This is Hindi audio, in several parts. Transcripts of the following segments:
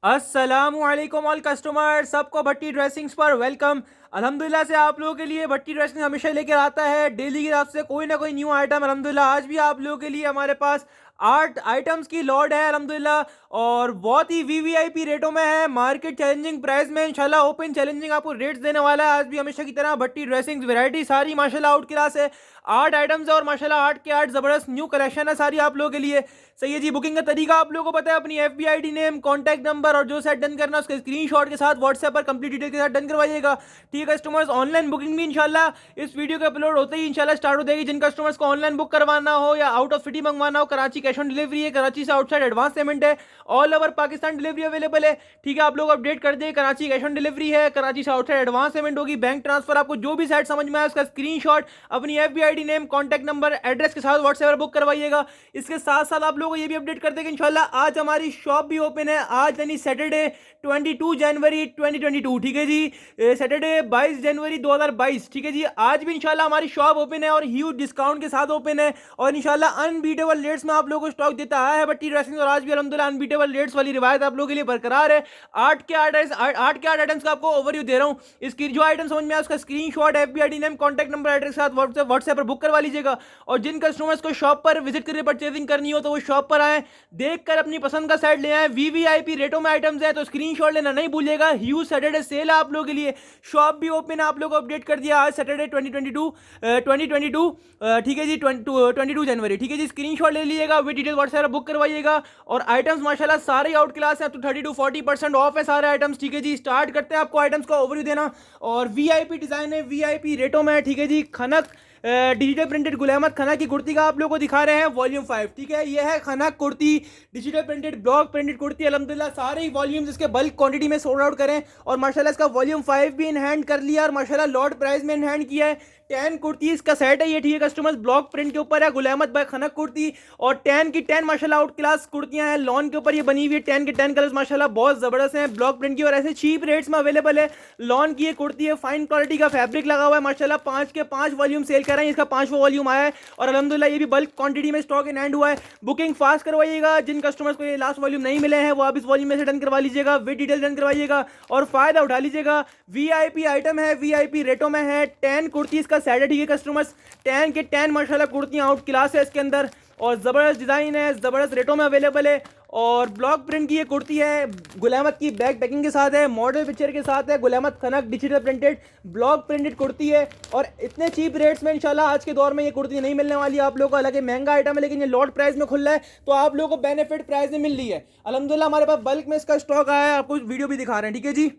अस्सलामुअलैकुम ऑल कस्टमर, सबको भट्टी ड्रेसिंग्स पर वेलकम। अल्हम्दुलिल्लाह से आप लोगों के लिए भट्टी ड्रेसिंग हमेशा लेकर आता है डेली की तरफ से कोई ना कोई न्यू आइटम। अल्हम्दुलिल्लाह आज भी आप लोगों के लिए हमारे पास 8 आइटम्स की लॉट है अल्हम्दुलिल्लाह, और बहुत ही वीवीआईपी रेटों में है, मार्केट चैलेंजिंग प्राइस में इंशाल्लाह ओपन चैलेंजिंग आपको रेट्स देने वाला है। आज भी हमेशा की तरह भट्टी ड्रेसिंग्स वैरायटी सारी माशाल्लाह आउट क्लास है। 8 आइटम्स है और माशाल्लाह 8 के 8 जबरदस्त न्यू कलेक्शन है सारी आप लोगों के लिए। सही है जी। बुकिंग का तरीका आप लोगों को पता है, अपनी FB ID name, contact number और जो सेट डन करना है उसके स्क्रीनशॉट के साथ व्हाट्सएप पर कंप्लीट डिटेल के साथ डन करवाइएगा। ठीक है कस्टमर्स, ऑनलाइन बुकिंग भी इंशाल्लाह इस वीडियो के अपलोड होते ही इंशाल्लाह स्टार्ट हो जाएगी। जिन कस्टमर्स को ऑनलाइन बुक करवाना हो या आउट ऑफ सिटी मंगवाना हो, कराची कैश ऑन डिलीवरी है, कराची से आउटसाइड एडवांस पेमेंट है, all over Pakistan delivery available है। ठीक है, आप लोग अपडेट कर दे, कराची कैश ऑन डिलीवरी है, कराची से आउटसाइड एडवांस पेमेंट होगी, बैंक ट्रांसफर। आपको जो भी सेट समझ में आए उसका स्क्रीनशॉट अपनी FB ID name, contact number, address के साथ व्हाट्सएप पर बुक करवाइएगा। इसके साथ साथ आप लोगों को ये भी अपडेट कर दें कि इंशाल्लाह आज हमारी शॉप भी ओपन है, आज यानी सैटरडे 22 जनवरी 2022। ठीक है जी, सैटरडे 22 जनवरी 2022। ठीक है जी, आज भी इंशाल्लाह हमारी शॉप ओपन है और ह्यूज डिस्काउंट के साथ ओपन है, और इंशाल्लाह अनबीटेबल रेट्स में आप लोगों को स्टॉक देता आया है भट्टी ड्रेसिंग। और आज भी अल्हम्दुलिल्लाह अनबीटेबल रेट्स वाली रिवायत आप लोगों के लिए बरकरार है। 8 के 8 आइटम्स का आपको ओवरव्यू दे रहा हूँ। इसकी जो आइटम समझ में आया उसका screenshot, FB ID name, contact number, address के साथ व्हाट्सएप पर बुक करवा लीजिएगा। और जिन कस्टमर्स को शॉप पर विजिट करके परचेजिंग करनी हो तो वो शॉप पर आए, देखकर अपनी पसंद का सेट ले आए। वीवीआईपी रेटों में आइटम्स है तो स्क्रीनशॉट लेना नहीं भूलिएगा। ह्यूज सैटरडे सेल है आप लोगों के लिए, शॉप भी ओपन है, आप लोगों को अपडेट कर दिया आज सैटरडे 2022। ठीक है जी, 22 जनवरी। ठीक है जी, स्क्रीनशॉट ले लीजिएगा, विद डिटेल व्हाट्सएप पर बुक करवाइएगा। और आइटम्स माशाल्लाह सारे आउट क्लास है, तो 30 to 40% ऑफ है सारे आइटम्स। ठीक है जी, स्टार्ट करते हैं आपको आइटम्स का ओवरव्यू देना। और वीआईपी डिजाइन है, वीआईपी रेटों में है। ठीक है जी, खनक डिजिटल प्रिंटेड गुल अहमद खन्ना की कुर्ती का आप लोगों को दिखा रहे हैं वॉल्यूम 5। ठीक है, ये है Khanna kurti, digital printed block printed kurti. अल्हम्दुलिल्लाह सारे ही वॉल्यूम्स इसके बल्क क्वांटिटी में सोल्ड आउट करें, और माशाल्लाह इसका वॉल्यूम 5 भी इन हैंड कर लिया, और माशाल्लाह लॉट प्राइस में इन हैंड किया है। 10 कुर्तीज का सेट है ये। ठीक है कस्टमर्स, ब्लॉक प्रिंट के ऊपर है गुल अहमद भाई खनक कुर्ती, और 10 की 10 माशाल्लाह आउट क्लास कुर्तियां हैं। लॉन के ऊपर ये बनी हुई है, 10 के 10 कलर्स माशाल्लाह बहुत जबरदस्त हैं ब्लॉक प्रिंट की, और ऐसे चीप रेट्स में अवेलेबल है। लॉन की ये कुर्ती है, फाइन क्वालिटी का फैब्रिक लगा हुआ है माशाल्लाह। 5 के 5 वॉल्यूम सेल कर रहे हैं, इसका 5वां वॉल्यूम आया है, और अल्हम्दुलिल्लाह ये भी बल्क क्वांटिटी में स्टॉक इन हैंड हुआ है। बुकिंग फास्ट करवाइएगा, जिन कस्टमर्स को ये लास्ट वॉल्यूम नहीं मिले हैं वो आप इस वॉल्यूम में से डन करवा लीजिएगा, विद डिटेल डन करवाइएगा और फायदा उठा लीजिएगा। वीआईपी आइटम है, वीआईपी रेटों में है। 10 कुर्तीज का सेट है। ठीक है कस्टमर्स, 10 के 10 माशाल्लाह कुर्तियां आउट क्लास है इसके अंदर, और ज़बरदस्त डिज़ाइन है, ज़बरदस्त रेटों में अवेलेबल है। और ब्लॉक प्रिंट की ये कुर्ती है, गुल अहमद की बैक पैकिंग के साथ है, मॉडल पिक्चर के साथ है, Gul Ahmed Khanak digital printed block printed kurti है, और इतने चीप रेट्स में इंशाल्लाह आज के दौर में ये कुर्ती नहीं मिलने वाली आप लोगों को। हालांकि महंगा आइटम है लेकिन ये लॉट प्राइस में खुल रहा है, तो आप लोगों को बेनिफिट प्राइस में मिल रही है। अल्हम्दुलिल्लाह हमारे पास बल्क में इसका स्टॉक आया है, आपको वीडियो भी दिखा रहे हैं। ठीक है जी,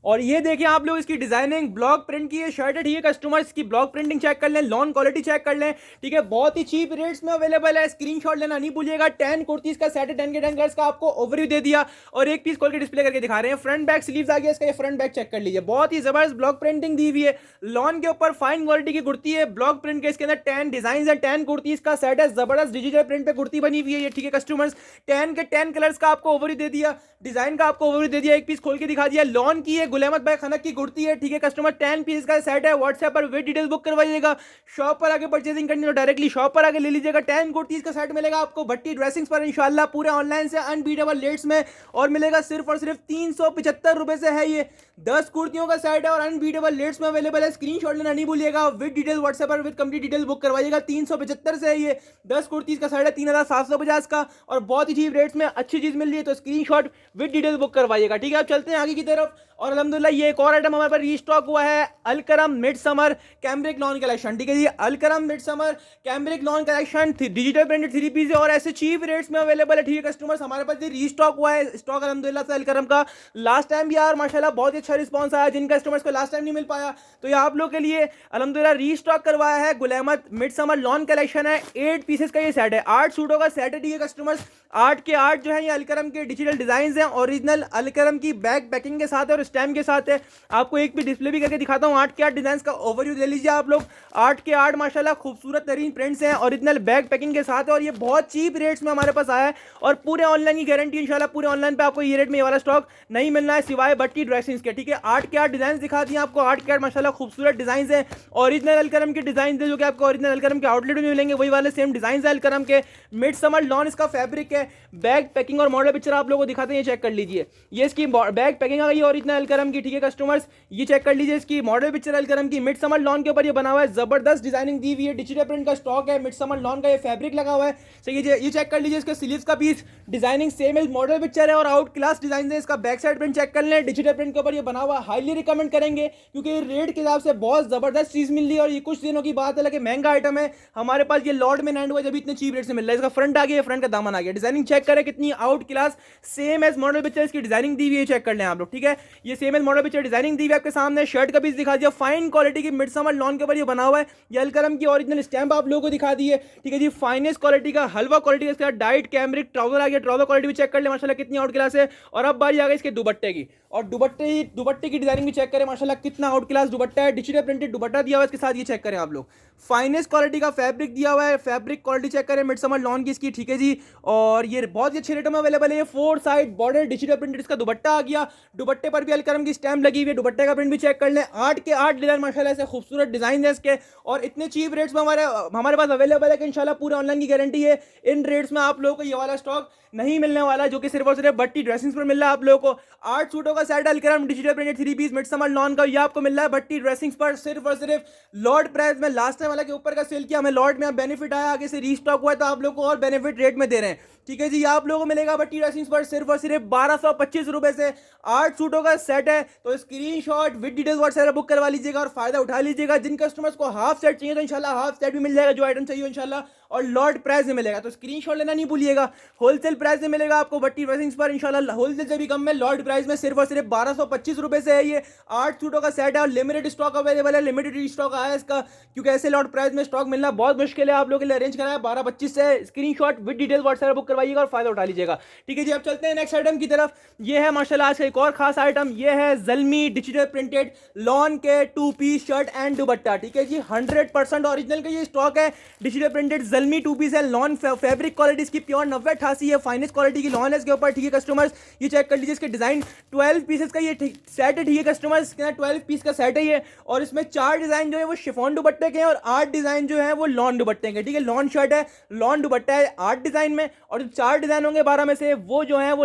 और ये देखिए आप लोग इसकी डिजाइनिंग ब्लॉक प्रिंट की ये शर्ट है। ठीक है कस्टमर्स, की ब्लॉक प्रिंटिंग चेक कर लें, लॉन क्वालिटी चेक कर लें। ठीक है, बहुत ही चीप रेट्स में अवेलेबल है, स्क्रीनशॉट लेना नहीं भूलिएगा। 10 कुर्तीज का सेट है, 10 के 10 कलर्स का आपको ओवरव्यू दे दिया, और एक पीस खोल के डिस्प्ले करके दिखा रहे हैं। फ्रंट बैक स्लीव्स आ गया इसका, ये फ्रंट बैक चेक कर लीजिए, बहुत ही जबरदस्त ब्लॉक प्रिंटिंग दी हुई है। लॉन के ऊपर फाइन क्वालिटी की कुर्ती है, ब्लॉक प्रिंट के इसके अंदर 10 डिजाइन है, 10 कुर्तीज का सेट है, जबरदस्त डिजिटल प्रिंट पे कुर्ती बनी हुई है ये। ठीक है कस्टमर्स, 10 के 10 कलर्स का आपको ओवरव्यू दे दिया, डिजाइन का आपको ओवरव्यू दे दिया, एक पीस खोल के दिखा दिया। लॉन की है, गुल अहमद भाई खनक की कुर्ती है। ठीक है कस्टमर, 10 पीस का सेट है, व्हाट्सएप पर विद डिटेल बुक करवाइएगा। शॉप पर आके परचेजिंग करनी तो डायरेक्टली शॉप पर आके ले लीजिएगा। 10 कुर्तीज का सेट मिलेगा आपको भट्टी ड्रेसिंग्स पर इंशाल्लाह, पूरे ऑनलाइन से अनबीटेबल रेट्स में, और मिलेगा सिर्फ और सिर्फ 375 रुपए से है ये। 10 कुर्तियों का सेट है और अनबीटेबल रेट्स में अवेलेबल है। स्क्रीनशॉट लेना नहीं भूलिएगा, विद डिटेल व्हाट्सएप पर विद कंप्लीट डिटेल बुक करवाइएगा। 375 से है ये, 10 कुर्तीज का सेट है, 3750 का, और बहुत ही चीप रेट्स में अच्छी चीज मिल रही है, तो स्क्रीनशॉट विद डिटेल बुक करवाइएगा। ठीक है, अब चलते हैं आगे की तरफ। और अल्हम्दुलिल्लाह ये एक और आइटम हमारे पास रीस्टॉक हुआ है, Alkaram mid summer cambric lawn collection. ठीक है जी, Alkaram mid summer cambric lawn collection digital printed 3 piece है, और ऐसे चीप रेट्स में अवेलेबल है। ठीक है कस्टमर्स, हमारे पास ये रीस्टॉक हुआ है स्टॉक अल्हम्दुलिल्लाह से अलकरम का। लास्ट टाइम भी यार माशाल्लाह बहुत ही अच्छा रिस्पॉन्स आया, जिन कस्टमर्स को लास्ट टाइम नहीं मिल पाया तो ये आप लोग के लिए अल्हम्दुलिल्लाह रीस्टॉक करवाया है। Gul Ahmed mid summer lawn collection है, 8 पीसेस का ये सेट है, 8 सूटों का सेट है। ठीक है कस्टमर्स, 8 के 8 जो है ये अलकरम के डिजिटल डिजाइन हैं, ओरिजिनल अलकरम की बैक पैकिंग के साथ है और स्टैम्प के साथ है। आपको एक भी डिस्प्ले भी करके दिखाता हूँ। 8 के 8 डिजाइन का ओवरव्यू ले लीजिए आप लोग। 8 के 8 माशाल्लाह खूबसूरत तरीन प्रिंट्स हैं, ओरिजिनल बैक पैकिंग के साथ है, और ये बहुत चीप रेट्स में हमारे पास आया है, और पूरे ऑनलाइन की गारंटी इंशाल्लाह, पूरे ऑनलाइन पे आपको ये रेट में ये वाला स्टॉक नहीं मिलना है सिवाय भट्टी ड्रेसिंग्स के। ठीक है, 8 के 8 डिजाइन दिखा दिए आपको। 8 के 8 माशाल्लाह खूबसूरत डिजाइन है, ओरिजिनल अलकरम के डिजाइन है, जो कि आपको ओरिजिनल अलकरम के आउटलेट में मिलेंगे, वही वाले सेम डिजाइन है अलकरम के। मिड समर लॉन इसका फैब्रिक है। बैग पैकिंग और मॉडल पिक्चर आप लोगों को दिखाते हैं, ये चेक कर लीजिए। ये इसकी बैग पैकिंग आ गई है ओरिजिनल अलकरम की, ठीक है कस्टमर्स, ये चेक कर लीजिए। इसकी मॉडल पिक्चर अलकरम की मिड समर लॉन के ऊपर ये बना हुआ है, जबरदस्त डिजाइनिंग दी हुई है, डिजिटल प्रिंट का स्टॉक है, मिड समर लॉन का ये फैब्रिक लगा हुआ है। सही है, ये चेक कर लीजिए। इसके स्लीव्स का पीस डिजाइनिंग सेम है, मॉडल पिक्चर है और आउट क्लास डिजाइन है। इसका बैक साइड प्रिंट चेक कर लें, डिजिटल प्रिंट के ऊपर ये बना हुआ, हाईली रिकमेंड करेंगे क्योंकि रेट के हिसाब से बहुत जबरदस्त चीज मिल रही है और ये कुछ दिनों की बात है कि महंगा आइटम है हमारे पास, ये लॉट में लैंड हुआ जब इतने चीप रेट से मिल रहा है। इसका फ्रंट आ गया, फ्रंट का दामन आ गया, डिजाइनिंग चेक करें कितनी out class, same as model picture इसकी डिजाइनिंग दी हुई है, चेक कर लें आप लोग, ठीक है। ये same as model picture designing दी हुई है आपके सामने। शर्ट का पीस दिखा दिया, फाइन क्वालिटी की मिड समर लॉन के ऊपर ये बना हुआ है, ये अलकरम की ओरिजिनल स्टैंप आप लोगों को दिखा दी है, ठीक है जी। फाइनेस्ट क्वालिटी का हलवा क्वालिटी, इसका डाइट कैमरिक ट्राउजर आ गया, ट्राउजर क्वालिटी भी चेक कर ले माशाल्लाह कितनी आउट क्लास है। और अब बारी आ गई इसके दुपट्टे की, और दुपट्टे की डिजाइनिंग भी चेक करें माशाल्लाह कितना आउट क्लास दुपट्टा है, डिजिटल प्रिंटेड दुपट्टा दिया हुआ है इसके साथ, ये चेक करें आप लोग। फाइनेस्ट क्वालिटी का फैब्रिक दिया हुआ है, फैब्रिक क्वालिटी चेक करें मिड समर लॉन की इसकी, ठीक है जी। और ये बहुत ही अच्छे रेटों में अवेलेबल है। ये 4 साइड बॉर्डर डिजिटल प्रिंटेड इसका दुपट्टा आ गया, दुपट्टे पर भी अलकरम की स्टैंप लगी हुई है, दुपट्टे का प्रिंट भी चेक कर लें। 8 के 8 डिजाइन माशाल्लाह से खूबसूरत डिजाइन है इसके, और इतने चीप रेट्स में हमारे पास अवेलेबल है कि इंशाल्लाह पूरे ऑनलाइन की गारंटी है। इन रेट्स में आप लोगों को ये वाला स्टॉक नहीं मिलने वाला जो कि सिर्फ और सिर्फ भट्टी ड्रेसिंग्स पर मिल रहा है आप लोगों को। 8 सूटों का set Alkaram digital printed 3 piece mid summer lawn का, ये आपको मिल रहा है भट्टी ड्रेसिंग्स पर सिर्फ और सिर्फ लॉट प्राइस में। लास्ट टाइम वाला के ऊपर का सेल किया, हमें लॉट में बेनिफिट आया, आगे से रीस्टॉक हुआ है तो आप लोगों को और बेनिफिट रेट में दे रहे हैं, ठीक है जी। आप लोगों को मिलेगा भट्टी ड्रेसिंग्स पर सिर्फ और सिर्फ 1225 रुपए से। 8 सूटों का सेट है, तो screenshot with details WhatsApp book करवा लीजिएगा और फायदा उठा लीजिएगा। जिन कस्टमर्स को हाफ सेट चाहिए तो इंशाल्लाह हाफ सेट भी मिल जाएगा, जो आइटम चाहिए इंशाल्लाह, और लॉट प्राइस में मिलेगा, तो स्क्रीनशॉट लेना नहीं भूलिएगा। होलसेल प्राइस में मिलेगा आपको भट्टी ड्रेसिंग्स पर इंशाल्लाह, होलसेल से भी कम में लॉट प्राइस में सिर्फ और सिर्फ 1225 रुपए से है। ये 8 सूटों का सेट है और लिमिटेड स्टॉक अवेलेबल है, लिमिटेड स्टॉक आया है इसका, क्योंकि ऐसे लॉट प्राइस में स्टॉक मिलना बहुत मुश्किल है। आप लोगों के लिए अरेंज कराया 1225 से। Screenshot with details WhatsApp book करवाइएगा और फायदा उठा लीजिएगा, ठीक है जी। अब चलते हैं नेक्स्ट आइटम की तरफ। ये है माशाल्लाह आज का एक और खास आइटम, ये है ज़ल्मी डिजिटल प्रिंटेड लॉन के 2 पीस शर्ट एंड दुपट्टा, ठीक है जी। 100% ओरिजिनल का ये स्टॉक है, डिजिटल प्रिंटेड ज़ल्मी 2 पीस है, लॉन फैब्रिक क्वालिटी इसकी प्योर 9088 है, फाइनेस्ट क्वालिटी की लॉन है इसके ऊपर, ठीक है कस्टमर्स। ये चेक कर लीजिए, इसके डिजाइन 12 पीसेस का ये सेट है, ठीक है कस्टमर्स, 12 पीस का सेट है ये, और इसमें 4 डिजाइन जो है वो शिफॉन दुपट्टे के हैं और 8 डिजाइन जो है वो लॉन दुपट्टे के, ठीक है। लॉन शर्ट है, लॉन दुपट्टा है 8 डिजाइन में, और जो 4 डिजाइन होंगे 12 में से वो जो है वो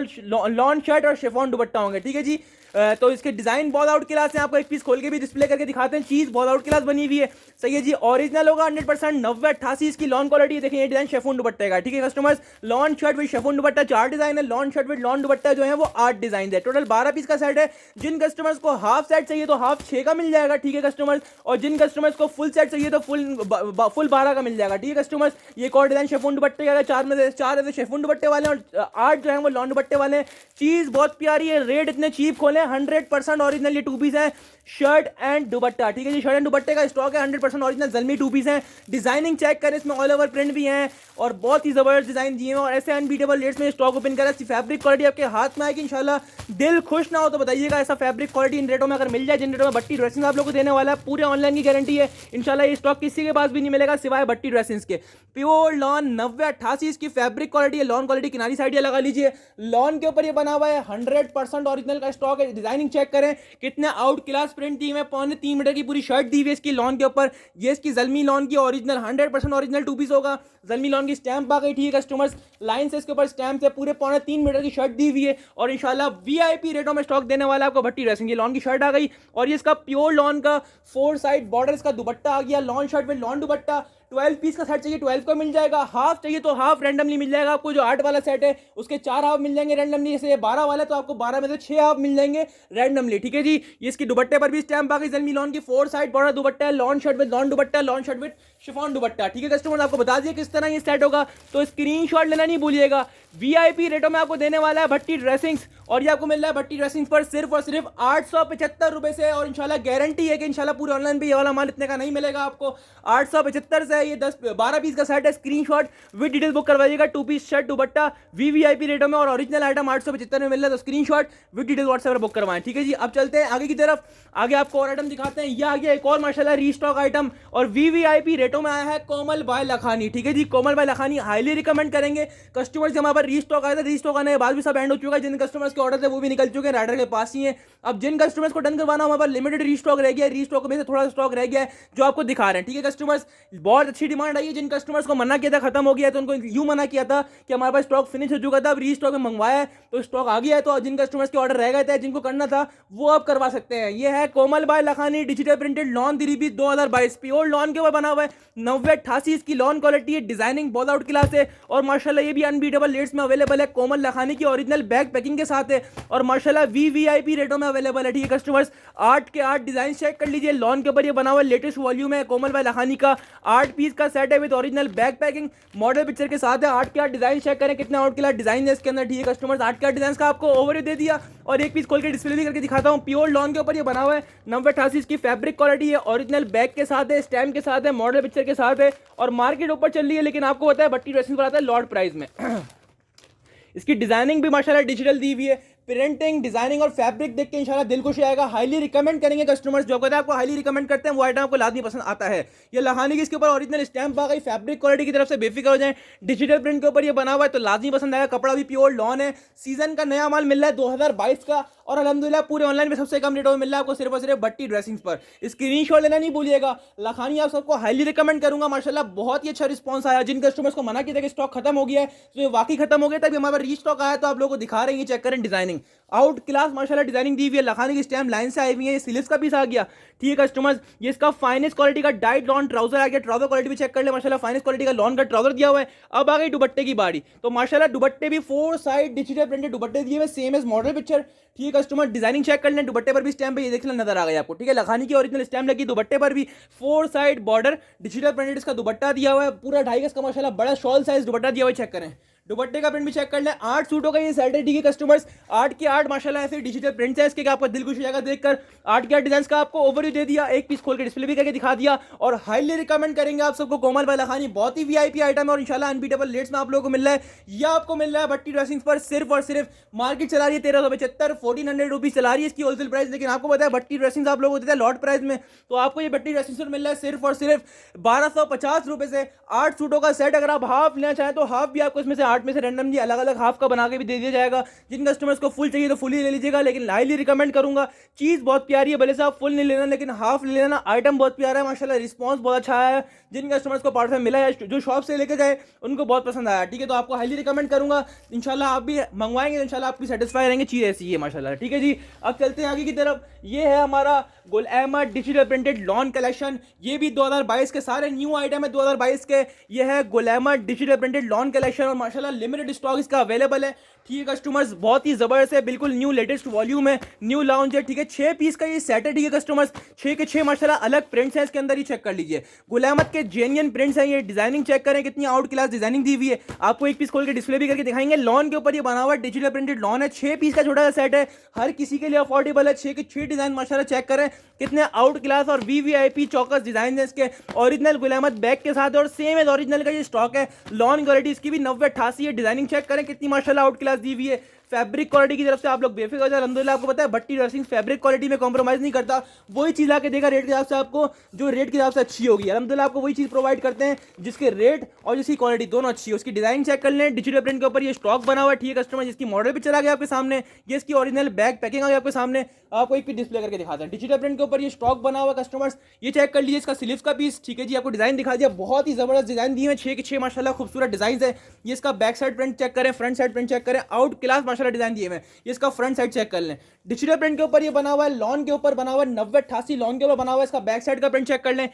लॉन शर्ट और शिफॉन दुपट्टा होंगे, ठीक है जी। तो इसके डिजाइन बहुत आउट क्लास है, आपको एक पीस खोल के भी डिस्प्ले करके दिखाते हैं, चीज बहुत आउट क्लास बनी हुई है, सही है जी। ओरिजिनल होगा 100%, 9088 इसकी लॉन क्वालिटी, देखिए ये डिजाइन शेफून दुपट्टे का, ठीक है customers. Lawn shirt with chiffon dupatta 4 design है, lawn shirt with lawn dupatta जो है वो 8 डिजाइन है, टोटल 12 पीस का सेट है। जिन कस्टमर्स को हाफ सेट चाहिए तो हाफ 6 का मिल जाएगा, ठीक है कस्टमर्स, और जिन कस्टमर्स को फुल सेट चाहिए तो फुल 12 का मिल जाएगा, ठीक है कस्टमर्स। ये एक और डिजाइन शेफून दुपट्टे का, 4 में से 4 ऐसे शेफून दुपट्टे वाले और 8 जो है वो लॉन दुपट्टे वाले। चीज बहुत प्यारी है, रेट इतने चीप खोले, 100% ओरिजिनल ये 2 पीस है शर्ट एंड दुपट्टा, ठीक है जी। शर्ट एंड दुपट्टे का स्टॉक है, 100% ओरिजिनल ज़ल्मी 2 पीस है। डिजाइनिंग चेक करें, इसमें ऑल ओवर प्रिंट भी है और बहुत ही जबरदस्त डिजाइन दिए हैं, और ऐसे अनबीटेबल रेट्स में स्टॉक ओपन करें। फैब्रिक क्वालिटी आपके हाथ में आएगी इंशाल्लाह, दिल खुश ना हो तो बताइएगा। ऐसा फैब्रिक क्वालिटी इन रेटों में अगर मिल जाए, जिन रेटों में भट्टी ड्रेसिंग आप लोग को देने वाला है, पूरे ऑनलाइन की गारंटी है इंशाल्लाह। ये स्टॉक किसी के पास भी नहीं मिलेगा सिवाय भट्टी ड्रेसिंग्स के। प्योर लॉन 9088 इसकी फैब्रिक क्वालिटी है, लॉन क्वालिटी किनारी साइड ये लगा लीजिए, लॉन के ऊपर ये बना हुआ है, 100% ओरिजिनल का स्टॉक है। डिजाइनिंग चेक करें कितने आउट क्लास प्रिंट दी हुए, 3 मीटर की पूरी शर्ट दी हुई है इसकी लॉन के ऊपर। ये इसकी ज़ल्मी लॉन की ओरिजिनल 100% ओरिजिनल 2 पीस होगा, ज़ल्मी लॉन की स्टैंप आ गई, ठीक है कस्टमर्स। लाइन से इसके ऊपर स्टैंप से पूरे 3.25 मीटर की शर्ट दी हुई है, और इंशाल्लाह वीआईपी रेटों में स्टॉक देने वाला है आपको भट्टी ड्रेसिंग। ये लॉन की शर्ट आ गई, और ये इसका प्योर लॉन का 4 साइड बॉर्डर इसका दुपट्टा आ गया, लॉन शर्ट में लॉन दुपट्टा। 12 पीस का सेट चाहिए 12 का मिल जाएगा, हाफ चाहिए तो हाफ रैंडमली मिल जाएगा आपको। जो 8 वाला सेट है उसके 4 हाफ मिल जाएंगे रैंडमली, जैसे 12 वाला तो आपको 12 में से 6 हाफ मिल जाएंगे रैंडमली, ठीक है जी। ये इसकी दुपट्टे पर भी स्टैंप आ गई, ज़ल्मी लॉन की 4 साइड बॉर्डर दुपट्टा है, lawn shirt with lawn dupatta, lawn shirt with chiffon दुपट्टा, ठीक है कस्टमर। आपको बता दिए किस तरह ये सेट होगा, तो स्क्रीनशॉट लेना नहीं भूलिएगा। वीआईपी रेटों में आपको देने वाला है भट्टी ड्रेसिंग्स, और ये आपको मिल रहा है भट्टी ड्रेसिंग्स पर सिर्फ और सिर्फ 875 रुपए से, और इंशाल्लाह गारंटी है कि इंशाल्लाह पूरे ऑनलाइन पे ये वाला माल इतने का नहीं मिलेगा आपको। 875 से ये 12 पीस का सेट है, स्क्रीनशॉट विद डिटेल बुक करवाइएगा। 2 पीस शर्ट दुपट्टा वीवीआईपी रेटों में, और ओरिजिनल आइटम 875 में मिल रहा है, तो स्क्रीनशॉट विद डिटेल व्हाट्सएप पर बुक करवाएं, ठीक है जी। अब चलते हैं आगे की तरफ, आगे आपको और आइटम दिखाते हैं। ये आ गया एक और माशाल्लाह रीस्टॉक आइटम, और वीवीआईपी रेटों में आया है कोमल बाय लखानी, ठीक है जी। कोमल बाय लखानी हाईली रिकमेंड करेंगे कस्टमर्स, हमारे पर रीस्टॉक आया था, रीस्टॉक आने के बाद भी सब एंड हो चुका है। जिन कस्टमर्स के ऑर्डर थे वो भी निकल चुके हैं, राइडर के पास ही है। अब जिन कस्टमर्स को डन करवाना हमारे पास लिमिटेड रीस्टॉक रह गया है, रीस्टॉक में से थोड़ा स्टॉक रह गया है जो आपको दिखा रहे हैं, ठीक है कस्टमर्स। बहुत अच्छी डिमांड आई है। जिन कस्टमर्स को मना किया था खत्म हो गया है तो उनको यूं मना किया था कि हमारे पास स्टॉक फिनिश हो चुका था, अब रीस्टॉक में मंगवाया है तो स्टॉक आ गया है। तो जिन कस्टमर्स के ऑर्डर रह गए थे, जिनको करना था वो आप करवा सकते हैं। ये है Komal by Lakhani digital printed lawn 3 piece 2022 pure lawn के ऊपर बना हुआ है। 9088 इसकी लॉन क्वालिटी है, डिजाइनिंग बहुत आउट क्लास है और माशाल्लाह ये भी अनबीटेबल रेट्स में अवेलेबल है। कोमल लखानी की ओरिजिनल बैग पैकिंग के साथ है और माशाल्लाह वीवीआईपी रेटों में अवेलेबल है, ठीक है कस्टमर्स। 8 के 8 डिजाइन चेक कर लीजिए, लॉन के ऊपर ये बना हुआ लेटेस्ट वॉल्यूम है। कोमल बाय लखानी का 8 पीस का सेट है with original bag packing, model picture के साथ है। 8 के 8 डिजाइन चेक करें कितने आउट क्लास डिजाइन है इसके अंदर, ठीक है कस्टमर्स। 8 के 8 डिजाइन का आपको ओवरव्यू दे दिया और एक पीस खोल के डिस्प्ले भी करके दिखाता हूँ। प्योर लॉन के ऊपर ये बना हुआ है, 9088 इसकी फैब्रिक क्वालिटी है, ओरिजिनल बैग के साथ है, स्टैम्प के साथ है, मॉडल पिक्चर के साथ है और मार्केट ऊपर चल रही है। लेकिन आपको पता है भट्टी ड्रेसिंग पर आता है लॉट प्राइस में। इसकी डिजाइनिंग भी माशाल्लाह डिजिटल दी हुई है। प्रिंटिंग, डिजाइनिंग और फैब्रिक देख के इंशाल्लाह दिल खुश आएगा। हाईली रिकमेंड करेंगे कस्टमर्स, जो कहते हैं आपको हाईली रिकमेंड करते हैं वो आइटम आपको लाजमी पसंद आता है। ये लखानी की इसके ऊपर ओरिजिनल स्टैम्प आ गई, फैब्रिक क्वालिटी की तरफ से बेफिक्र हो जाए। डिजिटल प्रिंट के ऊपर ये बना हुआ है तो लाजमी पसंद आएगा। कपड़ा भी प्योर लॉन है, सीजन का नया माल मिल रहा है 2022 का और अल्हम्दुलिल्लाह पूरे ऑनलाइन में सबसे कम रेटों में मिल रहा है आपको सिर्फ और सिर्फ भट्टी ड्रेसिंग्स पर। स्क्रीनशॉट लेना नहीं भूलिएगा। लखानी आप सबको हाईली रिकमेंड करूंगा, माशाल्लाह बहुत ही अच्छा रिस्पॉन्स आया। जिन कस्टमर्स को मना किया था कि स्टॉक खत्म हो गया है तो ये वाकई खत्म हो गया, तभी हमारे रीस्टॉक आया तो आप लोगों को दिखा रहे हैं। चेक करें डिजाइनिंग आउट क्लास माशाल्लाह डिजाइनिंग दी हुई है। लखानी की स्टैम्प लाइन से आई हुई है, ये स्लीव्स का पीस आ गया, ठीक है कस्टमर्स। ये इसका फाइनेस्ट क्वालिटी का डाइट लॉन ट्राउजर आ गया, ट्राउजर क्वालिटी भी चेक कर ले माशाल्लाह, फाइनेस्ट क्वालिटी का लॉन का ट्राउजर दिया हुआ है। अब आ गई दुपट्टे की बारी, तो माशाल्लाह दुपट्टे भी 4 साइड डिजिटल प्रिंटेड दुपट्टे दिए हुए, सेम एज मॉडल पिक्चर, ठीक है कस्टमर। डिजाइनिंग चेक कर लें, दुपट्टे पर भी स्टैम्प है, ये देखना नजर आ गया आपको, ठीक है। लखानी की ओरिजिनल स्टैम्प लगी दुपट्टे पर भी, 4 साइड बॉर्डर डिजिटल प्रिंटेड इसका दुपट्टा दिया हुआ है, पूरा 2.5 गज का माशाल्लाह बड़ा शॉल साइज दुपट्टा दिया हुआ है। चेक करें दुपट्टे का प्रिंट भी चेक कर लें। 8 सूटों का ये सेट है, ठीक है कस्टमर्स। 8 के 8 माशाल्लाह ऐसे डिजिटल प्रिंट है इसके, आपको दिल खुश हो जाएगा देखकर। 8 के 8 डिजाइन का आपको ओवरव्यू दे दिया, एक पीस खोल के डिस्प्ले भी करके दिखा दिया और हाईली रिकमेंड करेंगे आप सबको। कोमल बाय लखानी बहुत ही वीआईपी आइटम है और इंशाल्लाह अनबीटेबल रेट्स में आप लोगों को मिल रहा है। यह आपको मिल रहा है भट्टी ड्रेसिंग्स पर सिर्फ और सिर्फ, मार्केट चला रही है 1375 1400 रुपीज चला रही है इसकी होलसेल प्राइस, लेकिन आपको पता है भट्टी ड्रेसिंग्स आप लोगों को देता है लॉट प्राइस में, तो आपको ये भट्टी ड्रेसिंग्स पर मिल रहा है सिर्फ और सिर्फ 1250 रुपए से। 8 सूटों का सेट, अगर आप हाफ लेना चाहें तो हाफ भी आपको इसमें से 8 में से रैंडमली अलग अलग हाफ का बना के भी दे दिया जाएगा। जिन कस्टमर्स को फुल चाहिए तो फुल ही ले लीजिएगा, लेकिन हाईली रिकमेंड करूंगा। चीज बहुत प्यारी है, भले से आप फुल नहीं लेना लेकिन हाफ ले लेना। आइटम बहुत प्यारा है माशाल्लाह, रिस्पांस बहुत अच्छा आया है। जिन कस्टमर्स को पार्सल मिला है, जो शॉप से लेके गए उनको बहुत पसंद आया, ठीक है। तो आपको हाईली रिकमेंड करूंगा, इंशाल्लाह आप भी मंगवाएंगे तो इंशाल्लाह आप भी सेटिस्फाई रहेंगे। चीज ऐसी है माशाल्लाह, ठीक है जी। अब चलते हैं आगे की तरफ। ये है हमारा Gul Ahmed digital printed lawn collection, ये भी 2022 के सारे न्यू आइटम है 2022 के। ये है Gul Ahmed digital printed lawn collection और माशाल्लाह लिमिटेड स्टॉक इसका अवेलेबल है, ठीक है कस्टमर्स। बहुत ही जबरदस्त है, बिल्कुल न्यू लेटेस्ट वॉल्यूम है, न्यू लॉन्च है, ठीक है। 6 पीस का ये सेट है, ठीक है कस्टमर्स। 6 के 6 माशाल्लाह अलग प्रिंट्स हैं इसके अंदर, ही चेक कर लीजिए। गुल अहमद के जेन्युइन प्रिंट्स हैं ये। डिजाइनिंग चेक करें कितनी आउट क्लास डिजाइनिंग दी हुई है, आपको एक पीस खोल के डिस्प्ले भी करके दिखाएंगे। लॉन के ऊपर ये बना हुआ है, डिजिटल प्रिंटेड लॉन है। 6 पीस का छोटा सा सेट है, हर किसी के लिए अफोर्डेबल है। 6 के 6 डिजाइन माशाल्लाह चेक करें कितने आउट क्लास और वीवीआईपी चौकस डिजाइन है इसके। ओरिजिनल गुल अहमद बैग के साथ और सेम एज ओरिजिनल का ये स्टॉक है। लॉन क्वालिटी इसकी भी 9088 है। डिजाइनिंग चेक करें कितनी माशाल्लाह आउट क्लास दी हुई है। फैब्रिक क्वालिटी की तरफ से आप लोग बेफिक्र हो जाए, अल्हम्दुलिल्लाह। आपको पता है भट्टी ड्रेसिंग फैब्रिक क्वालिटी में कॉम्प्रोमाइज नहीं करता, वही चीज आके देगा रेट के हिसाब से आपको, जो रेट के हिसाब से अच्छी होगी। अल्हम्दुलिल्लाह आपको वही चीज प्रोवाइड करते हैं जिसके रेट और जिसकी क्वालिटी दोनों अच्छी है। उसकी डिजाइन चेक कर लें, डिजिटल प्रिंट के ऊपर ये स्टॉक बना हुआ है, ठीक है कस्टमर। जिसकी मॉडल पिक्चर आ गया आपके सामने, ये इसकी ओरिजिनल बैग पैकिंग आ गया आपके सामने, आपको एक पीस डिस्प्ले करके दिखाते हैं। डिजिटल प्रिंट के ऊपर ये स्टॉक बना हुआ कस्टमर्स, ये चेक कर लीजिए। इसका स्लीव्स का पीस, ठीक है जी, आपको डिजाइन दिखा दिया, बहुत ही जबरदस्त डिजाइन दी है। 6 के 6 माशाल्लाह खूबसूरत डिजाइन है। ये इसका बैक साइड प्रिंट चेक करें, फ्रंट साइड प्रिंट चेक करें, आउट क्लास माशाल्लाह डिजाइन दिए हुए। ये इसका फ्रंट साइड चेक कर लें, डिजिटल प्रिंट के ऊपर ये बना हुआ है, लॉन के ऊपर बना हुआ है, 9088 लॉन के ऊपर बना हुआ है। इसका बैक साइड का प्रिंट चेक कर लें,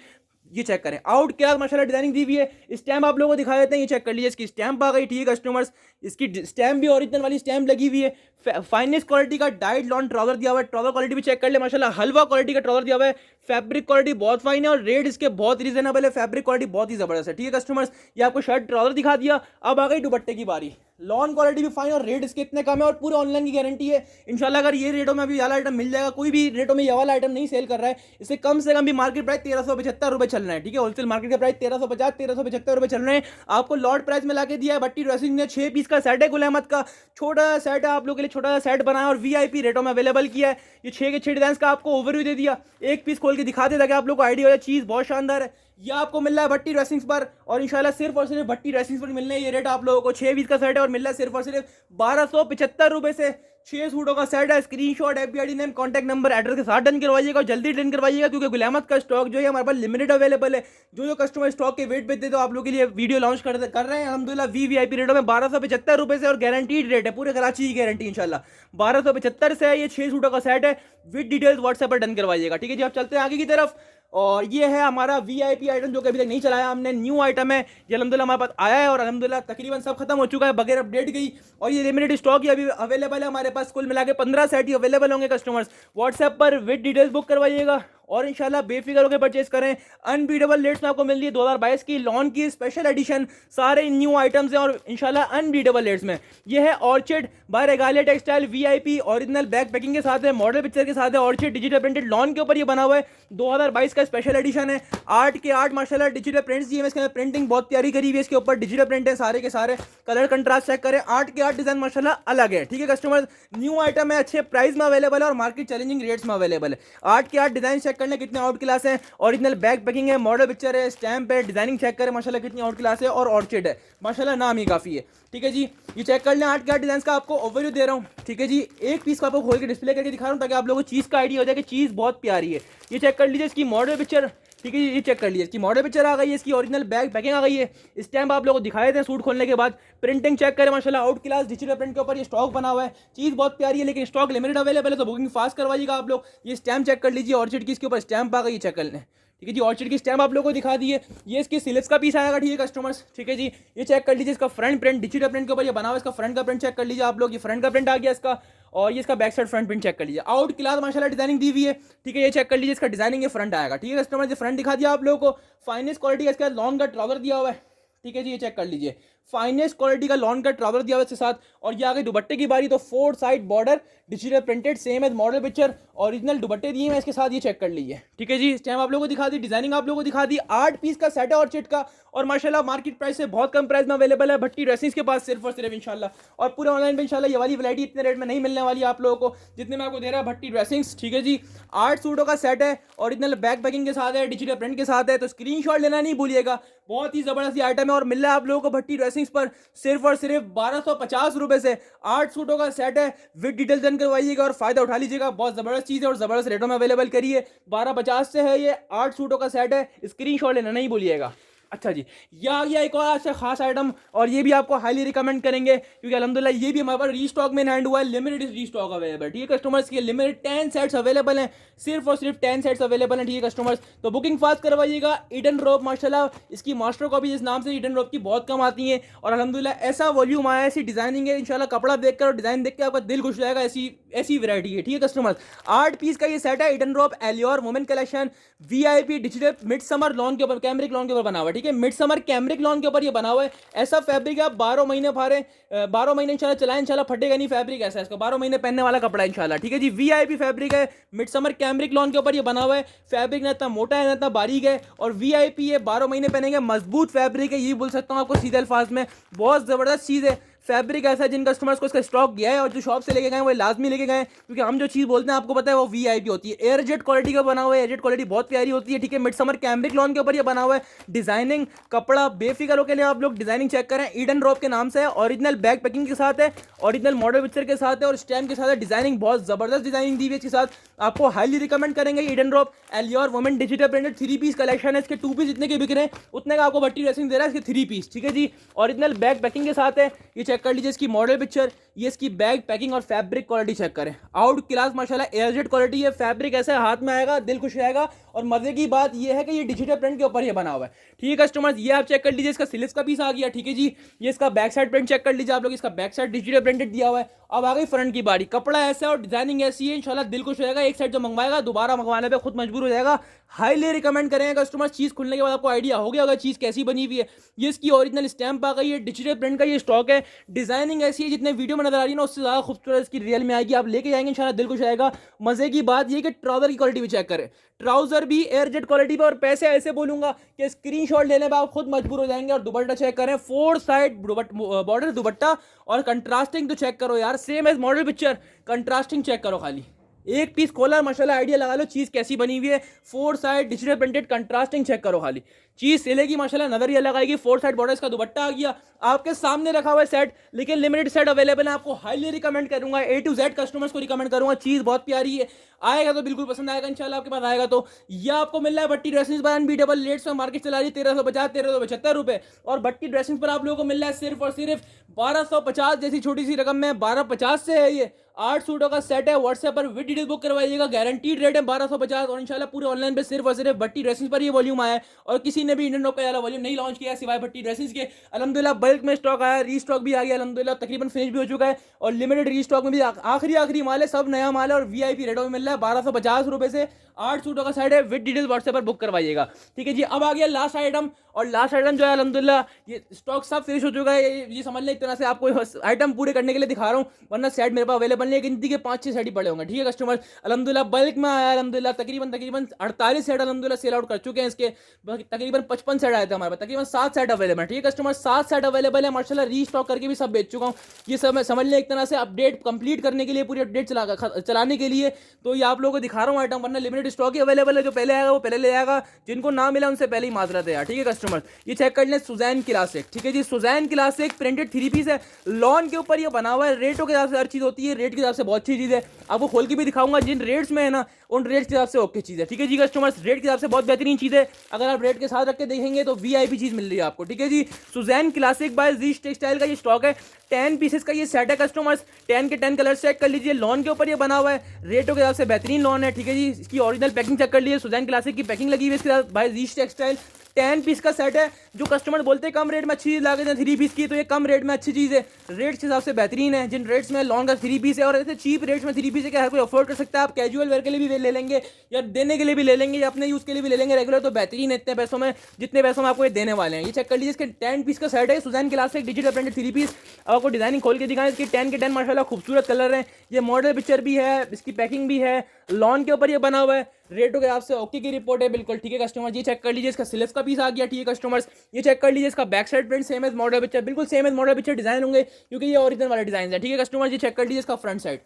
ये चेक करें, आउट क्लास माशाल्लाह डिजाइनिंग दी हुई है। स्टैम्प आप लोगों को दिखा देते हैं, ये चेक कर लीजिए। इसकी स्टैम्प आ गई, ठीक है कस्टमर्स। इसकी स्टैम्प भी ओरिजिनल वाली स्टैम्प लगी हुई है। फाइनेस्ट क्वालिटी का डाइट लॉन ट्राउजर दिया हुआ है। ट्राउजर क्वालिटी भी चेक कर ले माशाल्लाह, हलवा क्वालिटी का ट्राउजर दिया हुआ है। फैब्रिक क्वालिटी बहुत फाइन है और रेट इसके बहुत रीजनेबल है। फैब्रिक क्वालिटी बहुत ही जबरदस्त है, ठीक है कस्टमर्स। ये आपको शर्ट ट्राउजर दिखा दिया, अब आ गई दुपट्टे की बारी। लॉन क्वालिटी भी फाइन और रेट इसके इतने कम है और पूरे ऑनलाइन की गारंटी है इंशाल्लाह। अगर ये रेटों में अभी वाला आइटम मिल जाएगा, कोई भी रेटों में ये वाला आइटम नहीं सेल कर रहा है, इससे कम से कम भी मार्केट प्राइस 1375 रुपए चल रहा है, ठीक है। होलसेल मार्केट का प्राइस 1350 1375 रुपए चल रहे हैं। आपको लॉट प्राइस में लाके दिया है भट्टी ड्रेसिंग ने। 6 पीस का सेट है गुल अहमद का, छोटा सा सेट है, आप लोगों के लिए छोटा सा सेट बनाया और वीआईपी रेटों में अवेलेबल किया है। ये 6 के 6 डिजाइन का आपको ओवरव्यू दे दिया, एक पीस खोल के दिखा देता कि आप लोग को आइडिया हो जाए। चीज बहुत शानदार है, ये आपको मिल रहा है भट्टी ड्रेसिंग्स पर, और इंशाल्लाह सिर्फ और सिर्फ भट्टी ड्रेसिंग्स पर मिलने ये रेट आप लोगों को 6 पीस का सेट है और मिल रहा है सिर्फ और सिर्फ 1275 रुपये से। 6 सूटों का सेट है। Screenshot, FBID name, contact number, address के साथ डन करवाइएगा और जल्दी डन करवाइएगा, क्योंकि गुलामत का स्टॉक जो है हमारे पास लिमिटेड अवेलेबल है। जो कस्टमर स्टॉक के वेट पे थे तो आप लोगों के लिए वीडियो लॉन्च कर रहे हैं अल्हम्दुलिल्लाह VIP रेटों में 1275 रुपये से, और गारंटीड रेट है, पूरे कराची की गारंटी इंशाल्लाह 1275 से है। ये 6 सूटों का सेट है। विद डिटेल्स व्हाट्सएप पर डन करवाइएगा, ठीक है जी। आप चलते हैं आगे की तरफ, और ये है हमारा VIP आइटम जो कि अभी तक नहीं चलाया हमने, न्यू आइटम है ये अल्हम्दुलिल्लाह हमारे पास आया है, और अल्हम्दुलिल्लाह तकरीबन सब खत्म हो चुका है बगैर अपडेट गई, और ये लिमिटेड स्टॉक ही अभी अवेलेबल है हमारे पास। कुल मिला के 15 सेट ही अवेलेबल होंगे। कस्टमर्स व्हाट्सएप पर विद डिटेल्स बुक करवाइएगा और इंशाल्लाह बेफिक्र होकर परचेज करें। अनबीटेबल रेट्स में आपको मिल रही है 2022 की लॉन की स्पेशल एडिशन, सारे न्यू आइटम्स हैं और इंशाल्लाह अनबीटेबल रेट्स में। ये है orchid by Regalia textile VIP, original back packing के साथ है, मॉडल पिक्चर के साथ है। ऑर्चिड डिजिटल प्रिंटेड लॉन के ऊपर ये बना हुआ है, 2022 का स्पेशल एडिशन है। 8 के 8 माशाल्लाह डिजिटल प्रिंट्स दिए हैं इसके अंदर, प्रिंटिंग बहुत प्यारी करी हुई है इसके ऊपर, डिजिटल प्रिंट है सारे के सारे। कलर कंट्रास्ट चेक करें, 8 के 8 डिजाइन माशाल्लाह अलग है, ठीक है कस्टमर। न्यू आइटम है, अच्छे प्राइस में अवेलेबल है और मार्केट चैलेंजिंग रेट्स में अवेलेबल है। 8 के 8 डिजाइन चेक करने कितने आउट क्लास है, ओरिजिनल बैक पैकिंग है, मॉडल पिक्चर है, स्टैम्प है, डिजाइनिंग चेक करें माशाल्लाह कितनी आउट क्लास है, और ऑर्चिड है माशाल्लाह, नाम ही काफी है, ठीक है जी। ये चेक कर लें, 8 के 8 डिजाइन का आपको ओवरव्यू दे रहा हूँ, ठीक है जी। एक पीस को आपको खोल के डिस्प्ले करके दिखा रहा हूँ ताकि आप लोगों को चीज़ का आइडिया हो जाए कि चीज़ बहुत प्यारी है। ये चेक कर लीजिए इसकी मॉडल पिक्चर, ठीक है जी। ये चेक कर लीजिए इसकी मॉडल पिक्चर आ गई है, इसकी ओरिजिनल बैग पैकिंग आ गई है, स्टैम्प आप लोगों को दिखाए थे सूट खोलने के बाद। प्रिंटिंग चेक करें माशाल्लाह, आउट क्लास डिजिटल प्रिंट के ऊपर ये स्टॉक बना हुआ है। चीज़ बहुत प्यारी है लेकिन स्टॉक लिमिटेड अवेलेबल है, तो बुकिंग फास्ट करवाइएगा आप लोग। ये स्टैम्प चेक कर लीजिए, ऑर्चिड की इसके ऊपर स्टैम्प आ गई, ये चेक कर लें, ठीक है जी। ऑर्चिड की स्टैम्प आप लोगों को दिखा दी है। ये इसकी सिलिप्स का पीस आएगा, ठीक है कस्टमर्स, ठीक है जी। ये चेक कर लीजिए, इसका फ्रंट प्रिंट डिजिटल प्रिंट के ऊपर ये बना हुआ है, इसका फ्रंट का प्रिंट चेक कर लीजिए आप लोग, ये फ्रंट का प्रिंट आ गया इसका, और ये इसका back side front print check कर लीजिए। आउट क्लास माशाल्लाह डिजाइनिंग दी हुई है, ठीक है। ये चेक कर लीजिए, इसका डिजाइनिंग ये फ्रंट आएगा, ठीक है कस्टमर। ये फ्रंट दिखा दिया आप लोगों को, फाइनेस्ट क्वालिटी का इसका लॉन्ग का ट्राउजर दिया हुआ है, ठीक है जी। ये चेक कर लीजिए, फाइनेस्ट क्वालिटी का लॉन का ट्राउजर दिया हुआ इसके साथ। और ये आगे दुपट्टे की बारी, तो 4 side border digital printed same है, मॉडल पिक्चर, ओरिजिनल दुपट्टे दिए हैं इसके साथ, ये चेक कर लीजिए, ठीक है जी। स्टैम्प आप लोगों को दिखा दी, डिजाइनिंग आप लोगों को दिखा दी। 8 पीस का सेट है ऑर्चिड का, और माशाल्लाह मार्केट प्राइस से बहुत कम प्राइस में अवेलेबल है भट्टी ड्रेसिंग्स के पास, सिर्फ और सिर्फ इंशाल्लाह। और पूरे ऑनलाइन पे इंशाल्लाह ये वाली वैरायटी इतने रेट में नहीं मिलने वाली आप लोगों को जितने में आपको दे रहा है भट्टी ड्रेसिंग्स, ठीक है जी। 8 सूटों का सेट है, ओरिजिनल बैक पैकिंग के साथ है, डिजिटल प्रिंट के साथ है, तो स्क्रीनशॉट लेना नहीं भूलिएगा। बहुत ही जबरदस्त आइटम है और मिल रहा है आप लोगों को भट्टी ड्रेसिंग्स पर सिर्फ और सिर्फ 1250 रुपये से। 8 सूटों का सेट है, विद डिटेल जन करवाइएगा और फायदा उठा लीजिएगा। बहुत जबरदस्त चीज़ है और जबरदस्त रेटों में अवेलेबल करिए। 1250 से है ये, 8 सूटों का सेट है, स्क्रीनशॉट लेना नहीं भूलिएगा। अच्छा जी, यह आ गया एक और अच्छा खास आइटम, और ये भी आपको हाईली रिकमेंड करेंगे क्योंकि अल्हम्दुलिल्लाह ये भी हमारे पास रीस्टॉक में हैंड हुआ है, लिमिटेड रीस्टॉक अवेलेबल, ठीक है कस्टमर्स के। लिमिटेड 10 सेट्स अवेलेबल हैं, सिर्फ और सिर्फ 10 सेट्स अवेलेबल हैं, ठीक है कस्टमर्स। तो बुकिंग फास्ट करवाइएगा। ईडन रोप माशाल्लाह इसकी मास्टर कॉपी इस नाम से ईडन रोप की बहुत कम आती है, और अल्हम्दुलिल्लाह ऐसा वॉल्यूम आया, ऐसी डिजाइनिंग है, इंशाल्लाह कपड़ा देखकर और डिजाइन देख के आपका दिल खुश हो जाएगा। ऐसी ऐसी वैरायटी है, ठीक है कस्टमर्स। 8 पीस का ये सेट है, Eden Robe Elyor women collection VIP digital mid summer lawn के ऊपर, कैमरिक लॉन के ऊपर बना हुआ है, ठीक है। मिड समर कैमरिक लॉन के ऊपर ये बना हुआ है। ऐसा फैब्रिक है 12 महीने फारे, 12 महीने इंशाल्लाह चलाएं, इंशाल्लाह फटेगा नहीं। फैब्रिक ऐसा है इसका, 12 महीने पहनने वाला कपड़ा इंशाल्लाह, ठीक है जी। VIP फैब्रिक है, मिड समर कैमरिक लॉन के ऊपर ये बना हुआ है। फैब्रिक ना इतना मोटा है ना इतना बारीक है, और VIP ये 12 महीने पहनेंगे, मजबूत फैब्रिक है, ये बोल सकता हूँ आपको सीधे अल्फाज में। बहुत जबरदस्त चीज़ है। फैब्रिक ऐसा है जिन कस्टमर्स को इसका स्टॉक गया है और जो शॉप से लेके गए वो लाजमी लेके गए, क्योंकि हम जो चीज़ बोलते हैं आपको पता है वो VIP होती है। एयरजेट क्वालिटी का बना हुआ है, एयरजेट क्वालिटी बहुत प्यारी होती है, ठीक है। मिड समर कैमरिक लॉन के ऊपर ये बना हुआ है। डिजाइनिंग कपड़ा बेफिक्र के लिए आप लोग डिजाइनिंग चेक करें, ईडन ड्रॉप के नाम से है। ओरिजिनल बैक पैकिंग के साथ है, ओरिजिनल मॉडल पिक्चर के साथ है, और स्टैम्प के साथ है। डिजाइनिंग बहुत जबरदस्त डिजाइनिंग दी हुई है इसके साथ, आपको हाईली रिकमेंड करेंगे। Eden Drop Elyor women digital printed 3 piece collection है, इसके 2 पीस जितने के बिक रहे हैं उतने का आपको भट्टी ड्रेसिंग दे रहा है, इसके 3 पीस, ठीक है जी। ओरिजिनल बैक पैकिंग के साथ है, ये चेक कर लीजिए इसकी मॉडल पिक्चर, ये इसकी बैग पैकिंग और फैब्रिक क्वालिटी चेक करें। आउट क्लास माशाल्लाह एयरजेट क्वालिटी है। फैब्रिक ऐसे हाथ में आएगा, दिल खुश रहेगा। और मजे की बात ये है कि ये डिजिटल प्रिंट के ऊपर ये बना हुआ है, ठीक है कस्टमर्स। ये आप चेक कर लीजिए, इसका सिलिप्स का पीस आ गया, ठीक है जी। ये इसका बैक साइड प्रिंट चेक कर लीजिए आप लोग, इसका बैक साइड डिजिटल प्रिंटेड दिया हुआ है। अब आ गई फ्रंट की बारी, कपड़ा ऐसा है और डिजाइनिंग ऐसी है, इंशाल्लाह दिल खुश रहेगा। एक साइड जो मंगवाएगा दोबारा मंगवाने पे खुद मजबूर हो जाएगा। हाईली रिकमेंड करेंगे कस्टमर्स। चीज़ खुलने के बाद आपको आइडिया हो गया होगा चीज़ कैसी बनी हुई है। ये इसकी ओरिजिनल स्टैम्प आ गई है, डिजिटल प्रिंट का ये स्टॉक है। डिजाइनिंग ऐसी है, जितने वीडियो में नजर आ रही है ना उससे ज़्यादा खूबसूरत इसकी रियल में आएगी। आप लेके जाएंगे इंशाल्लाह दिल खुश रहेगा। मजे की बात ये कि ट्राउजर की क्वालिटी भी चेक करें, ट्राउजर भी एयरजेट क्वालिटी पे, और पैसे ऐसे बोलूंगा कि स्क्रीनशॉट लेने पे आप खुद मजबूर हो जाएंगे। और दुपट्टा चेक करें, 4 साइड बॉर्डर दुपट्टा, और कंट्रास्टिंग तो चेक करो यार, same as model picture. Contrasting check करो खाली, एक पीस खोला माशाल्लाह, आइडिया लगा लो चीज़ कैसी बनी हुई है। 4 side digital printed contrasting check करो, खाली चीज़ सिलेगी माशाल्लाह, नजर ये लगाएगी। 4 साइड बॉर्डर, इसका दुपट्टा आ गया आपके सामने रखा हुआ है सेट, लेकिन लिमिटेड सेट अवेलेबल है। आपको हाईली रिकमेंड करूंगा, A to Z कस्टमर्स को रिकमेंड करूंगा। चीज़ बहुत प्यारी है, आएगा तो बिल्कुल पसंद आएगा इंशाल्लाह आपके पास आएगा तो। यह आपको मिल रहा है भट्टी ड्रेसिंग्स पर अनबीटेबल रेट्स में, मार्केट चला रही है 1350 1375 रुपए, और भट्टी ड्रेसिंग्स पर आप लोगों को मिल रहा है सिर्फ और सिर्फ 1250 जैसी छोटी सी रकम में। 1250 से है ये 8 सूटों का सेट है। व्हाट्सएप पर विद डिटेल बुक करवाइएगा, गारंटीड रेट है 1250। और इंशाल्लाह पूरे ऑनलाइन पे सिर्फ और सिर्फ भट्टी ड्रेसिंग्स पर ये वॉल्यूम आया है, और किसी ने भी इंडियन रॉक का वाला वॉल्यूम नहीं लॉन्च किया सिवाय भट्टी ड्रेसिंग्स के। अल्हम्दुलिल्लाह बल्क में स्टॉक आया, रीस्टॉक भी आ गया अल्हम्दुलिल्लाह, तकरीबन फिनिश भी हो चुका है, और लिमिटेड रीस्टॉक में भी आखिरी माल है, सब नया माल है, और वीआईपी रेटों में मिल रहा है 1250 रुपए से 8 सूटों का सेट है। विद डिटेल व्हाट्सएप पर बुक करवाइएगा, ठीक है जी। अब आ गया लास्ट आइटम, और लास्ट आइटम जो है अल्हम्दुलिल्लाह ये स्टॉक सब फिनिश हो चुका है। ये समझ लें एक तरह से आपको आइटम पूरे करने के लिए दिखा रहा हूँ, वरना सेट मेरे पास अवेलेबल नहीं है। गिनती के 5-6 सेट ही पड़े होंगे, ठीक है कस्टमर। अल्हम्दुलिल्लाह बल्क में आया अल्हम्दुलिल्लाह, तकरीबन 48 सेट अल्हम्दुलिल्लाह सेल आउट कर चुके हैं इसके। तकरीबन 55 सेट आए थे हमारे पास, तकरीबन 7 सेट अवेलेबल है, ठीक है कस्टमर। 7 सेट अवेलेबल है माशाल्लाह, रीस्टॉक करके भी सब बेच चुका हूँ। ये सब समझ लें एक तरह से अपडेट कंप्लीट करने के लिए, पूरी अपडेट चलाने के लिए, तो ये आप लोगों को दिखा रहा हूँ आइटम, वरना लिमिटेड स्टॉक ही अवेलेबल है। जो पहले आएगा वो पहले ले आएगा, जिनको ना मिला उनसे पहले ही माजरत है यार, ठीक है कस्टमर। ये चेक कर लें, सुजैन क्लासिक, ठीक है जी, सुजैन क्लासिक प्रिंटेड 3 पीस है, लॉन के ऊपर ये बना हुआ है। रेटों के हिसाब से हर चीज़ होती है, रेट के हिसाब से बहुत अच्छी चीज़ है। आपको खोल के भी दिखाऊंगा, जिन रेट्स में है ना उन रेट्स के हिसाब से ओके चीज़ है, ठीक है जी कस्टमर्स। रेट के हिसाब से बहुत बेहतरीन चीज़ है, अगर आप रेट के साथ रख के देखेंगे तो वीआईपी चीज़ मिल रही है आपको, ठीक है जी। सुजैन क्लासिक बाय जीश टेक्सटाइल का ये स्टॉक है, 10 पीसेस का ये सेट है कस्टमर्स। 10 के 10 कलर चेक कर लीजिए, लॉन के ऊपर ये बना हुआ है, रेटों के हिसाब से बेहतरीन लॉन है, ठीक है जी। इसकी ओरिजिनल पैकिंग चेक कर लीजिए, सुजैन क्लासिक की पैकिंग लगी हुई है इसके साथ बाय जीश टेक्सटाइल। 10 पीस का सेट है। जो कस्टमर बोलते हैं कम रेट में अच्छी चीज़ लागे 3 पीस की, तो ये कम रेट में अच्छी चीज़ है, रेट्स के हिसाब से बेहतरीन है। जिन रेट्स में लॉन्ग का 3 पीस है, और ऐसे चीप रेट्स में 3 पीस है कि हर कोई अफोर्ड कर सकता है। आप कैजुअल वेयर के लिए भी ले लेंगे, या देने के लिए भी ले लेंगे, या अपने यूज़ के लिए भी ले लेंगे रेगुलर, तो बेहतरीन है इतने पैसों में जितने पैसों में आपको ये देने वाले हैं। ये चेक कर लीजिए, इसके 10 पीस का सेट है, सुजैन क्लासिक डिजिटल प्रिंटेड 3 पीस। अब आपको डिजाइनिंग खोल के दिखाएं, इसकी 10 के 10 माशाल्लाह खूबसूरत कलर है। ये मॉडल पिक्चर भी है, इसकी पैकिंग भी है, लॉन के ऊपर ये बना हुआ है, रेटों के हिसाब से ओके की रिपोर्ट है बिल्कुल, ठीक है कस्टमर। ये चेक कर लीजिए, इसका स्लीव्स का पीस आ गया, ठीक है कस्टमर्स। ये चेक कर लीजिए, इसका back side print same as model picture, बिल्कुल same as model picture design होंगे, क्योंकि ये ओरिजिनल वाले डिजाइन है, ठीक है कस्टमर। ये चेक कर लीजिए, इसका फ्रंट साइड,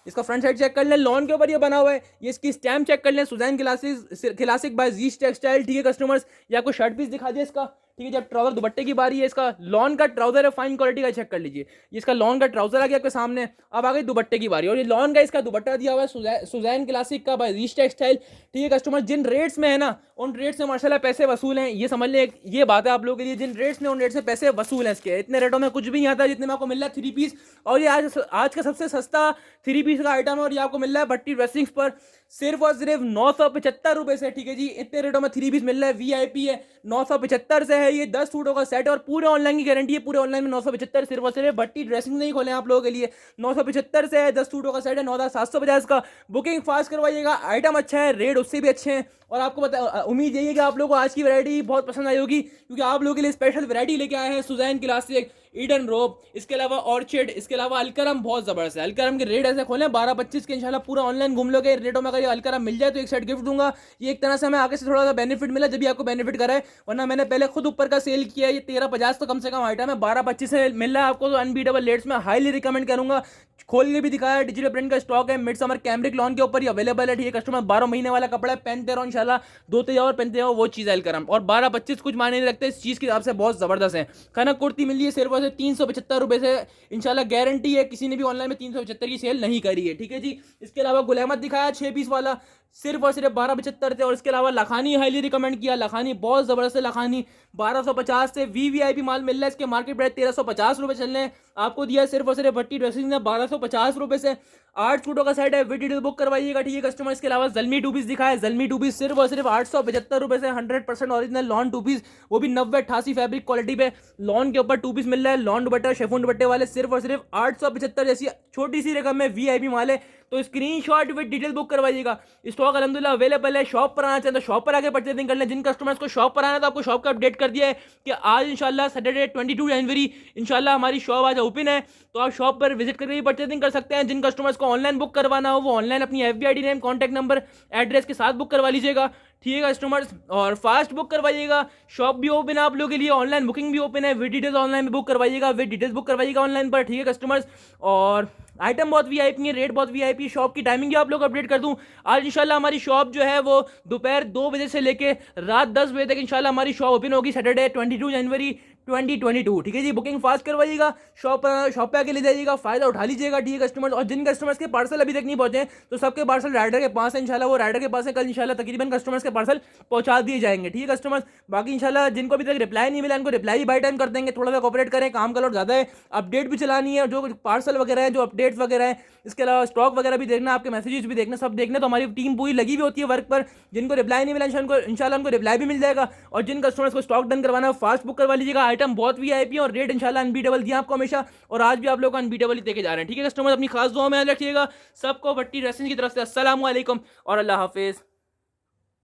इसका फ्रंट साइड चेक कर लें, लॉन के ऊपर ये बना हुआ है। ये इसकी स्टैम्प चेक कर लें, सुजैन क्लासिक बाय जीश टेक्सटाइल, ठीक है कस्टमर्स। ये आपको शर्ट पीस दिखा दिया इसका, ठीक है। जब ट्राउजर दुपट्टे की बारी है, इसका लॉन का ट्राउजर है, फाइन क्वालिटी का, चेक कर लीजिए। ये इसका लॉन का ट्राउजर आ गया आपके सामने। अब आ गई दुपट्टे की बारी, और ये लॉन का इसका दुपट्टा दिया हुआ है सुजैन क्लासिक का बाय जीश टेक्सटाइल, ठीक है कस्टमर। जिन रेट्स में है ना उन रेट से माशाल्लाह पैसे वसूल हैं, ये समझ लें, ये बात है आप लोगों के लिए। जिन रेट्स में उन रेट से पैसे वसूल हैं इसके, इतने रेटों में कुछ भी नहीं आता जितने में आपको मिल रहा है 3 पीस। और ये आज का सबसे सस्ता 3 पीस का आइटम है, और ये आपको मिल रहा है भट्टी ड्रेसिंग्स पर सिर्फ और सिर्फ 975 रुपए से, ठीक है जी। इतने रेटों में 3 पीस मिल रहा है, वीआईपी है, 975 से है ये। 10 सूटों का सेट, और पूरे ऑनलाइन की गारंटी है, पूरे ऑनलाइन में 975 सिर्फ और सिर्फ। भट्टी ड्रेसिंग नहीं खोले आप लोगों के लिए, 975 से है। 10 सूटों का सेट है, 9750 का। बुकिंग फास्ट करवाइएगा, आइटम अच्छा है, रेट उससे भी अच्छे हैं। और आपको उम्मीद यही है कि आप लोगों को आज की वैरायटी बहुत पसंद आई होगी, क्योंकि आप लोगों के लिए स्पेशल वैरायटी लेके आए हैं सुजैन क्लासिक, ईडन रोब, इसके अलावा ऑर्चिड, इसके अलावा अलकरम बहुत ज़बरदस्त है। अलकरम के रेट ऐसे खोले 12-25 के, इंशाल्लाह पूरा ऑनलाइन घूम लोगे रेटों में। अगर ये अलकरम मिल जाए तो एक सेट गिफ्ट दूंगा। ये एक तरह से हमें आगे से थोड़ा सा बेनिफिट मिला, जब भी आपको बेनिफिट करा है, वरना मैंने पहले खुद ऊपर का सेल किया है। ये 1350 तो कम से कम आइटम है, 12-25 से मिल रहा है आपको, तो अनबीटेबल रेट्स में हाईली रिकमेंड करूंगा। खोल के भी दिखाया, डिजिटल प्रिंट का स्टॉक है, मिड समर कैमरिक लॉन के ऊपर ये अवेलेबल है, ठीक है कस्टमर। 12 महीने वाला कपड़ा है, पहनते रहो इंशाल्लाह, धोते जाओ और पहनते जाओ, वो चीज़ है अलकरम। और 12-25 कुछ मायने नहीं रखते इस चीज़ के हिसाब से, बहुत ज़बरदस्त है। खनक कुर्ती मिल रही है सिर्फ और सिर्फ 375 रुपये से, इंशाल्लाह गारंटी है, किसी ने भी ऑनलाइन में 375 की सेल नहीं करी है, ठीक है जी। इसके अलावा गुल अहमद दिखाया 6 पीस वाला, सिर्फ और सिर्फ 1275 थे। और इसके अलावा लखानी हाईली रिकमेंड किया, लखानी बहुत ज़बरदस्त है, लखानी 1250 से। वीवीआईपी माल मिल रहा है, इसके मार्केट प्राइस 1350 रुपये चल रहे हैं, आपको दिया सिर्फ और सिर्फ भट्टी ड्रेसिंग ने 1250 रुपये से। 8 सूटों का सेट है, विद डिटेल बुक करवाइएगा, ठीक है कस्टमर। इसके अलावा जलमी 2 पीस दिखाया, जलमी 2 पीस सिर्फ और सिर्फ 875 रुपये से, 100% ओरिजिनल लॉन 2 पीस, वो भी 90-88 फैब्रिक क्वालिटी पे लॉन के ऊपर 2 पीस मिल रहा है। लॉन दुपट्टा, शेफोन दुपट्टे वाले सिर्फ और सिर्फ 875 जैसी छोटी सी रकम में वीआईपी माल है, तो स्क्रीनशॉट विद डिटेल बुक करवाइएगा। स्टॉक अल्हम्दुलिल्लाह अवेलेबल है। शॉप पर आना चाहिए तो शॉप पर आके परचेजिंग कर लें। जिन कस्टमर्स को शॉप पर आना तो आपको शॉप का अपडेट कर दिया है कि आज इंशाल्लाह सैटरडे 22 जनवरी इंशाल्लाह हमारी शॉप आज ओपन है, तो आप शॉप पर विजिट करके भी परचेजिंग कर सकते हैं। जिन कस्टमर्स को ऑनलाइन बुक करवाना हो वो ऑनलाइन अपनी FB ID name, contact number, address के साथ बुक करवा लीजिएगा, ठीक है कस्टमर्स। और फास्ट बुक करवाइएगा, शॉप भी ओपन है आप लोगों के लिए, ऑनलाइन बुकिंग भी ओपन है। विद डिटेल्स ऑनलाइन में बुक करवाइएगा, विद डिटेल्स बुक करवाइएगा ऑनलाइन पर, ठीक है कस्टमर्स। और आइटम बहुत वीआईपी है, रेट बहुत वीआईपी, शॉप की टाइमिंग भी आप लोग अपडेट कर दूं। आज इंशाल्लाह हमारी शॉप जो है वो दोपहर 2 बजे से लेके रात 10 बजे तक इंशाल्लाह हमारी शॉप ओपन होगी, सैटरडे 22 जनवरी 2022। ठीक है जी, बुकिंग फास्ट करवाइएगा, शॉप पे आके ले जाइएगा, फायदा उठा लीजिएगा। ठीक है कस्टमर्स, और जिन कस्टमर्स के पार्सल अभी तक नहीं पहुंचे तो सबके पार्सल राइडर के पास है, इंशाल्लाह वो राइडर के पास है, कल इंशाल्लाह तकरीबन कस्टमर्स के पार्सल पहुंचा दिए जाएंगे। ठीक है कस्टमर्स, बाकी इंशाल्लाह जिनको अभी तक रिप्लाई नहीं मिला उनको रिप्लाई भी बाय टाइम कर देंगे। थोड़ा सा कॉपरेट करें, काम का लोड ज़्यादा है, अपडेट भी चलानी है, जो पार्सल वगैरह है, जो अपडेट्स वगैरह है, इसके अलावा स्टॉक वगैरह भी देखना, आपके मैसेजेस भी देखना, सब देखना। तो हमारी टीम पूरी लगी हुई होती है वर्क पर। जिनको रिप्लाई नहीं मिला इंशाल्लाह उनको रिप्लाई भी मिल जाएगा। और जिन कस्टमर्स को स्टॉक डन करवाना है फास्ट बुक करवा लीजिएगा। आइटम बहुत वीआईपी और रेट इंशाल्लाह अनबीटेबल दिया आपको हमेशा, और आज भी आप लोग को अनबीटेबल ही देके जा रहे हैं। ठीक है कस्टमर्स, अपनी खास दुआ में याद रखिएगा। सबको भट्टी ड्रेसिंग की तरफ से अस्सलाम वालेकुम और अल्लाह हाफिज़।